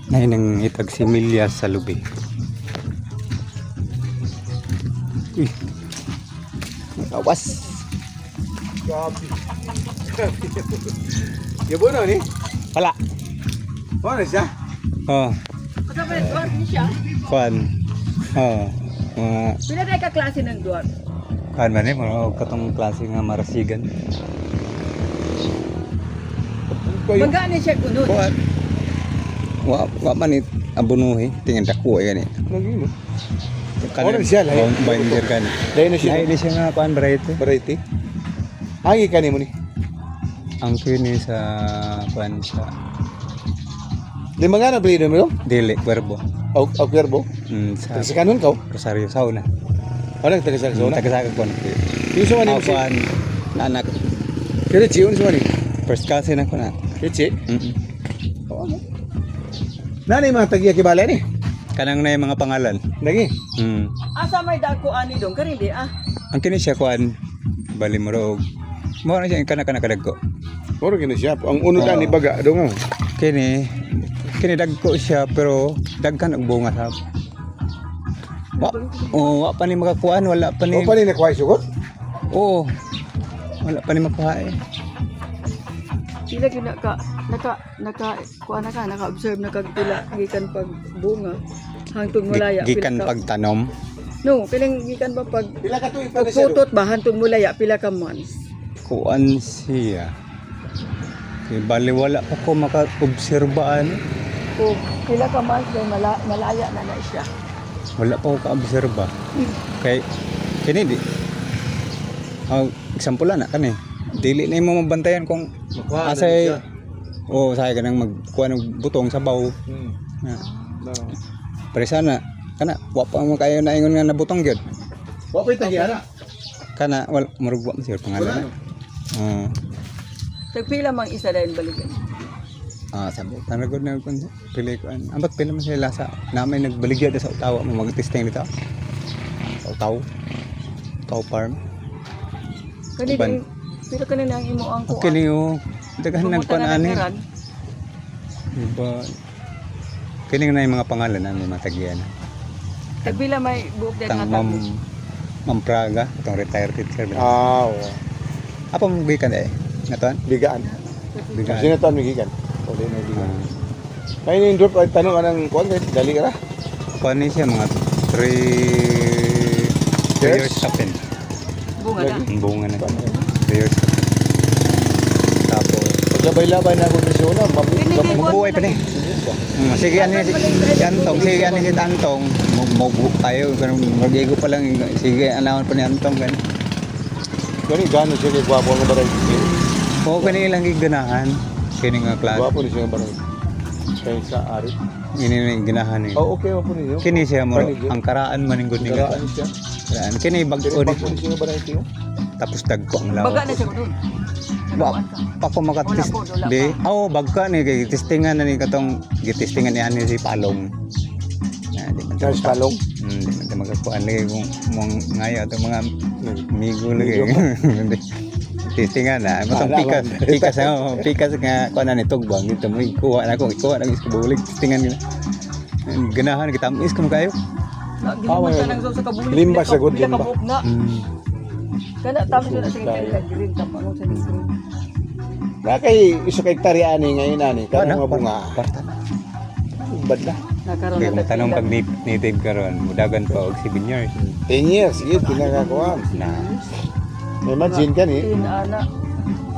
Ngayon ang itag similya sa lubi. Uy. Awas. Grabe. Yabo na ni? Wala. Ano siya? Oh. Kasama yung dwarf niya siya. Kuan. Oh. Mga Pila na ka klase ng dwarf? kuan man mga katong klase nga marasigan. Magkano siya gunod? Kuan. Wa man it abunuhi tingin dako ay gani. Lagi mo. Kanan siya, lahi. Binder kan. Dahil na siya. Lahi siya nga kuan variety. Variety. Hangi ka ni mo ni. Ang kini sa kuan sa Lima nga na breeder mo yun? Dili Cuervo. Au Cuervo? Sa Sa kanon ka? Rosario Sauna. Ano yung taga sa zona? Taga-saga kuan. Yung sa mani mo siya? Kuan anak. Kaya Chi, yung sa mani? First cousin ako na. Kaya Chi? Oo. Nanay mga tagiya kibala ni? Kanang na yung mga pangalan. Lagi? Asa may dako ani dong karindi ah. Ang kini siya kuan Balimurog. Mo na siya kana kadagko. Moro gini siya. Ang uno na ni baga. Doon nga. Kini dagko siya pero dagkan og bunga sa. Wa pa ni makakuan, wala pa ni. O pa ni nakuha sugot? Oo. Wala pa ni makuha eh. Pila gyud naka observe na kagpila gikan pag bunga hangtod mulaya. Gikan pagtanom. No, pilang gikan ba pag Pila ka tuig pa na siya? pagputot ba hangtod mulaya pila ka months. Kuan siya. Kay bali wala pa ko maka-obserbaan. O pila ka months kay malaya na siya. Wala pa ko ka-obserba. Kay kini di. Example na kani. Dili na mo mabantayan kung Makuha na asay siya. say ka nang magkuha ng butong sa baw. Na. No. Pero sana kana wa pa mo kayo na ingon nga nabutong gyud. Wa pa yung tagiya na? Kana wal murugwa mo siya pangalan. Tagpila mang isa dahil balikan. Sabi tanagod na kun pili ko an. Ambat pila man sila sa namay nagbaligya sa utawa mo mag-testing dito. Sa utaw. Utaw farm. Kani Uban. din pero kanina ang imo ang Okay niyo. Daghan ng kuan ani. Nagkaran. Diba? Kini na yung mga pangalan namin mga tagiyan. Tagpila may buok din Tang nga Ma'am Praga, itong retired teacher. Oo. Apa mo gikan eh? Ngatuan? Bigaan. Bigaan. Sino ito ang migigan? O din na bigaan. Kaya yung drop ay tanong anong kuwan kahit dali ka na. Kuan ni siya mga 3 years captain. bunga na. Ang bunga na. 3 years captain. Tapos, Pagsabay-labay na ako sa zona. mabuhay pa ni. Sige ani si Antong, sige ani si Antong. Mubo tayo, ganun magigo pa lang. Sige anawon pa ni Antong gan. Gani gano siya kay gwapo ang baray. Oo kani lang giganahan. Kini nga klase. Gwapo ni siya ang baray. Kaya sa ari. Ini ning ginahan ni. Oh, okay po ninyo. Kini siya mo ang karaan man ning good ni. Karaan siya. Karaan kini bag-o Gwapo dito. ni siya ang baray tiyo. Tapos dagko ang lawa. Baga na siya doon. Wa pa ko makatest. Wala pa. Di, bagka ni kay testingan na ni katong gitestingan ni ani si Palong. Na di man Charles Palong. Di man magkakuan lagi kung mong ngaya ato mga amigo lagi. Testingan na, matong pikas nga kuan ni tugbang dito mo ikuha na ko ikuha na sa bulig testingan nila. Ganahan kita is kuno kayo. Ginuman ka nang sa kabulig. Limba sa good, Pila limba. ka buok na. Kana tapos na sa green tap ano sa green. Na kay iso kay tariani ngayon ani. Kana Ano? mga bunga. Parta. Bad na. Nakaroon Kaya na matanong pag native karon, mudagan pa og 7 years. 10 years. Sige, pinakakuha. Na Imagine ka ni. ana.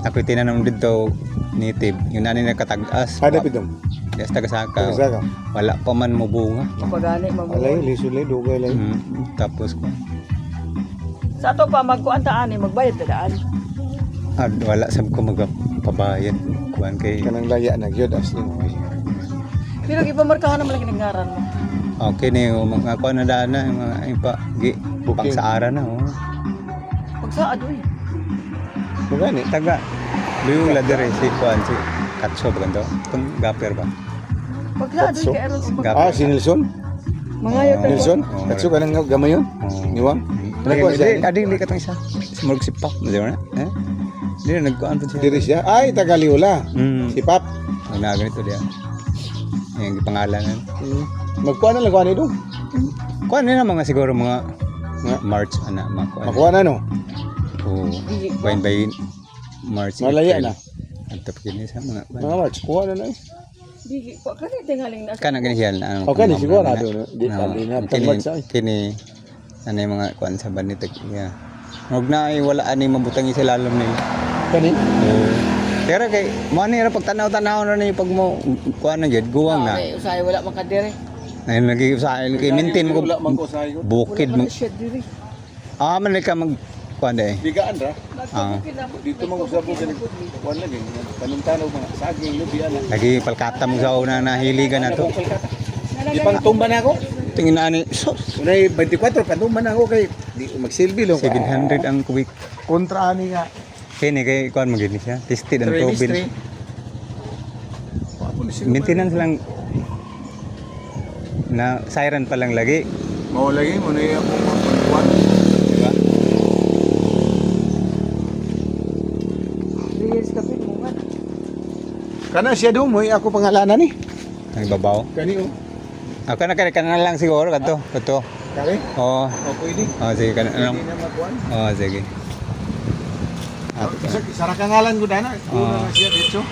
ako tinanong dito native, yung nani nakatag-as. Ada pitong. Yes, taga-saka. Kasaka. Wala pa man mo bunga. Mapagani Alay, mabuhay. lisulay, dugay lay. Tapos ko, Sa ato pa magkuan ta ani magbayad ta daan. wala sab ko magpabayad. Kuan kay Kanang laya na gyud as ni. Pero gipamarkahan naman lagi ngaran mo. okay ni mga kuan na daan na yung mga ipa pang sa ara na Pag sa adoy. Magani. taga Luyula dire si kuan si Katso ba ganto? Tung gaper ba? Pag sa adoy So, kay aron Ah, si Nelson? mangayo ta. Nelson? Oo. Katso ka nang gamay yun? Niwang? Nagkuhan siya? Adili ka tong isa. Smurg si Pap, di ba na? Di na nagkuan pa siya. Diri siya? Ay, Tagaliula. Si Pap. Ang naganito diya. Yung pangalan. Magkuha na lang kuha nito. Kuan na mga siguro mga March ana makuan. Makuha na no. Oo. Bain bain March. Malaya na. Ang tapos sa mga Mga March, kuha na na. Di ko kani tingaling na. kana gani siya ano. Okay, sigurado no. Di tali na tangwad sa. Kini ano yung mga kuan sa banit ya. Huwag na ay wala ani mabutang isa lalom ni. Kani? Pero kay mo ani ra pagtanaw-tanaw na ni pag mo kuan na jud guwang na. Okay, usay wala man kadire. Ayun lagi usahay kay maintain ko Wala man ko sa iyo. bukid Wala mo. man siya diri. Man ka mag kuan dai. Bigaan ra. Dito Dito man usab ko kani. Kuha lagi. Tanong-tanaw mga saging lubi ana. Lagi palkata mo sa una nahiligan na to. Di pang tumba na ako. Tingin na ani so, Unay 24 pantumba na ako kay di magsilbi lo. 700 ang kubik. Kontra ani nga. Kini kay kuan mo gini siya. Tested ang tubig. Maintenance lang na siren pa lang lagi. Mao lagi mo na ako magkuha. Diba? 3 years ka pin mo nga. Kana siya do mo ako pangalanan ni. Ang babaw. Kani oh. Ako na kana lang siguro kadto. Kadto. Kare? Oh. O pwede. Oh sige kana lang. Hindi na makuan. Oh sige. Sara kangalan ko dana. Una na siya dito.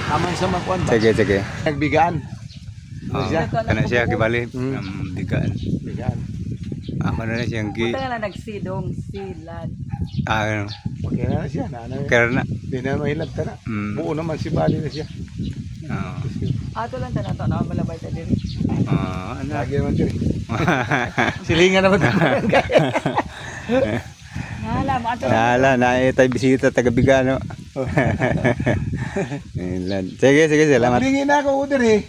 Tama sa makuan ba? Sige sige. Nagbigaan. Oh, siya? kana siya kibali bigaan. Bigaan. Ako na siyang gi Punta nga na nagsidong silad. ano Okay na siya. Na. karna. Di na mahilap ka na. Mm. Buo naman si Bali na siya. Oh. Ato lang tanan to na malabay ta diri. Ano? Lagi naman diri. Silingan naman. Hala, mo ato. Nala, tayo bisita taga Bigano. Sige, sige, salamat. Tingin na ako diri.